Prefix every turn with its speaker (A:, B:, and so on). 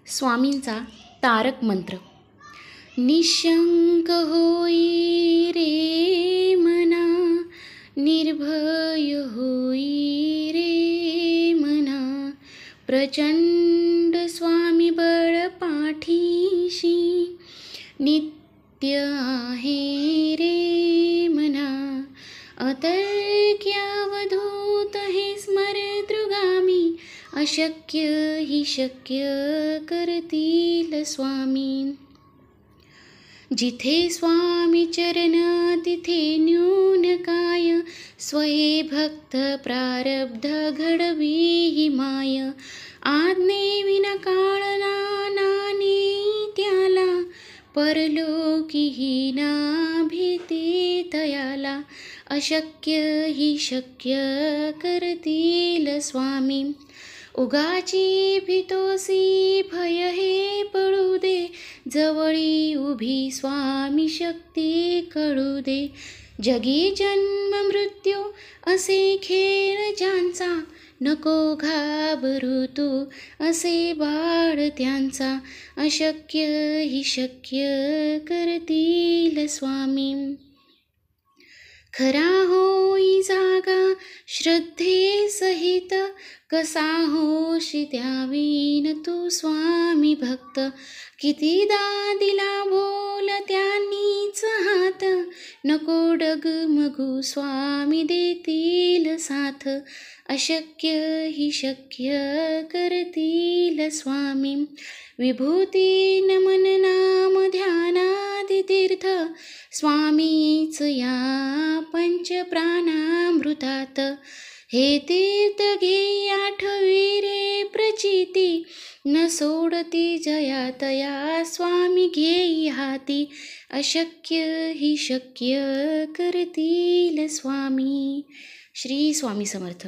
A: स्वामींचा तारक मंत्र. निशंक होई रे मना, निर्भय होई रे मना, प्रचंड स्वामी बळ पाठीशी, नित्य आहे रे मना. अतर्क्यावधूत हे स्मरतृगामी, अशक्य ही शक्य करतील स्वामी. जिथे स्वामी चरण तिथे न्यून काय, स्वये भक्त प्रारब्ध घडवी ही माय. आज्ञेविना काळ नाने त्याला, परलोकीही ना भीती तयाला. अशक्य ही शक्य करतील स्वामी. उगाची भीतोसी भय हे पडू दे, जवळी उभी स्वामी शक्ती कळू दे. जगी जन्म मृत्यू असे खेळ ज्यांचा, नको घाबरू तू असे बाळ त्यांचा. अशक्य ही शक्य करतील स्वामी. खरा होई जागा श्रद्धे सहित, कसा होशी द्यावीन तू स्वामी भक्त. कितीदा दिला बोल त्यांनीच हात, नको डगमगू स्वामी देतील साथ. अशक्य ही शक्य करतील स्वामी. विभूती नमन नाम ध्यानादि तीर्थ, स्वामीच या पंच प्राणामृतात. हे तीर्थ घे आठवी रे प्रचिती, न सोडती जया तया स्वामी घेई हाती. अशक्य ही शक्य करतील स्वामी. श्री स्वामी समर्थ.